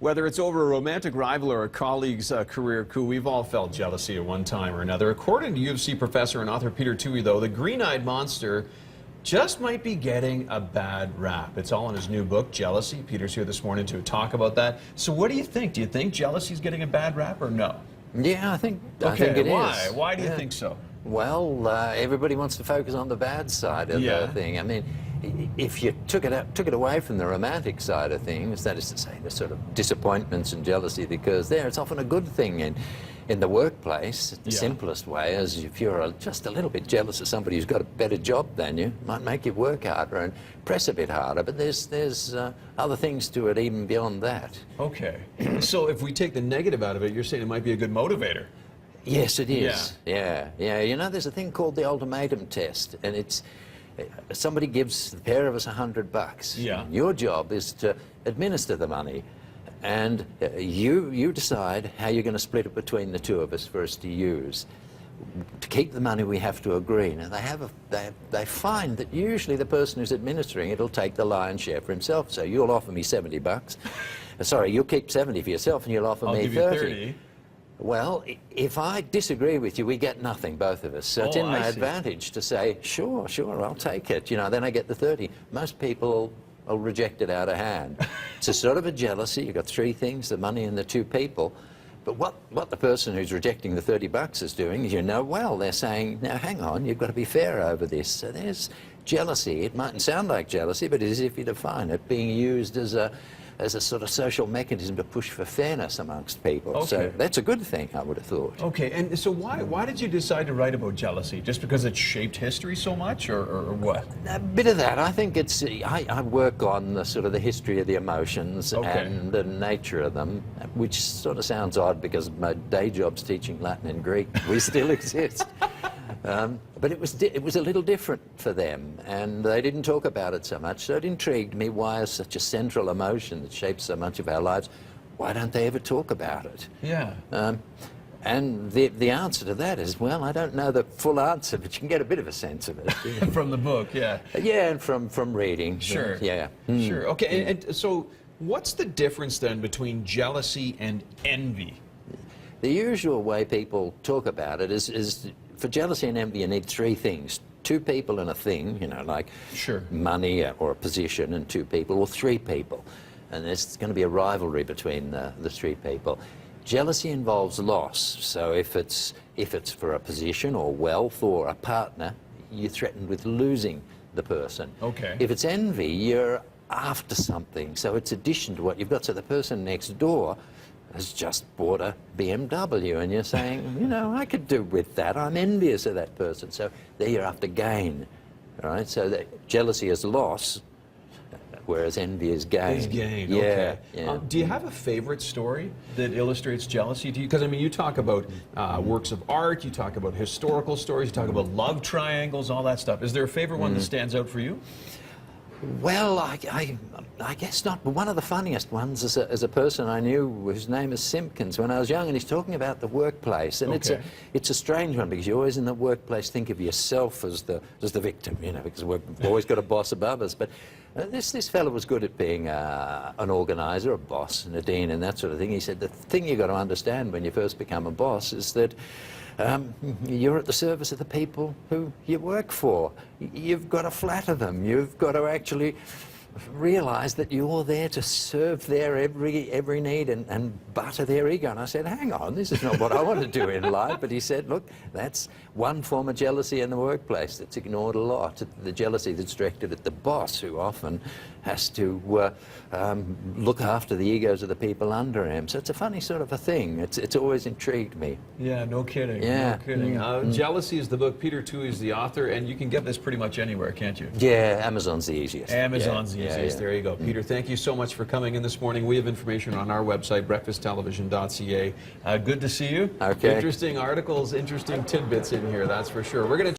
Whether it's over a romantic rival or a colleague's career coup, we've all felt jealousy at one time or another. According to UFC professor and author Peter Toohey, though, the green-eyed monster just might be getting a bad rap. It's all in his new book, Jealousy. Peter's here this morning to talk about that. So what do you think? Do you think jealousy is getting a bad rap or no? Yeah, I think Why? it is. Why do you think so? Well, everybody wants to focus on the bad side of the thing. I mean, if you took it away from the romantic side of things, that is to say, the sort of disappointments and jealousy that occurs there, it's often a good thing in the workplace. The simplest way is if you're just a little bit jealous of somebody who's got a better job than you, it might make you work harder and press a bit harder. But there's other things to it even beyond that. Okay. So if we take the negative out of it, you're saying it might be a good motivator. Yes, it is. Yeah. You know, there's a thing called the ultimatum test, and it's somebody gives the pair of us $100. Yeah. Your job is to administer the money, and you decide how you're going to split it between the two of us for us to use. To keep the money, we have to agree. Now they find that usually the person who's administering it will take the lion's share for himself. So you'll offer me $70. Sorry, you'll keep 70 for yourself, and you'll offer me 30. Well, if I disagree with you, we get nothing, both of us. So it's in my advantage to say, sure, I'll take it. You know, then I get the 30. Most people will reject it out of hand. It's a sort of a jealousy. You've got three things, the money and the two people. But what the person who's rejecting the $30 is doing is, you know, well, they're saying, now hang on, you've got to be fair over this. So there's jealousy. It mightn't sound like jealousy, but it is, if you define it, being used as a sort of social mechanism to push for fairness amongst people. Okay. So that's a good thing, I would have thought. Okay, and so why did you decide to write about jealousy? Just because it shaped history so much, or what? A bit of that. I think it's, I work on the sort of the history of the emotions and the nature of them, which sort of sounds odd because my day job's teaching Latin and Greek. We still exist. But it was a little different for them, and they didn't talk about it so much, so it intrigued me. Why is such a central emotion that shapes so much of our lives, why don't they ever talk about it? Yeah. And the answer to that is, well, I don't know the full answer, but you can get a bit of a sense of it. From the book, yeah. Yeah, and from reading. Sure. Yeah. Sure. Okay, and so what's the difference then between jealousy and envy? The usual way people talk about it is for jealousy and envy, you need three things. Two people and a thing, you know, like money or a position, and two people, or three people. And there's going to be a rivalry between the three people. Jealousy involves loss. So if it's for a position or wealth or a partner, you're threatened with losing the person. Okay. If it's envy, you're after something. So it's addition to what you've got. So the person next door has just bought a BMW, and you're saying, you know, I could do with that. I'm envious of that person. So there you're after gain, all right? So that jealousy is loss, whereas envy is gain. Is gain, yeah, okay. Yeah. Do you have a favorite story that illustrates jealousy to you? Because, I mean, you talk about works of art, you talk about historical stories, you talk about love triangles, all that stuff. Is there a favorite one that stands out for you? Well, I guess not. But one of the funniest ones is a person I knew whose name is Simpkins when I was young, and he's talking about the workplace. And it's a strange one, because you always in the workplace think of yourself as the victim, you know, because we've always got a boss above us. But this fellow was good at being an organizer, a boss, and a dean, and that sort of thing. He said the thing you've got to understand when you first become a boss is that you're at the service of the people who you work for. You've got to flatter them. You've got to actually realize that you're there to serve their every need and butter their ego. And I said, hang on, this is not what I want to do in life. But he said, look, that's one form of jealousy in the workplace that's ignored a lot. The jealousy that's directed at the boss, who often has to look after the egos of the people under him. So it's a funny sort of a thing. It's always intrigued me. Yeah, no kidding. Yeah. No kidding. Jealousy is the book. Peter Toohey is the author, and you can get this pretty much anywhere, can't you? Yeah, Amazon's the easiest. Amazon's the easiest. There you go. Peter, thank you so much for coming in this morning. We have information on our website, breakfasttelevision.ca. Good to see you. Okay. Interesting articles, interesting tidbits in here, that's for sure. We're going to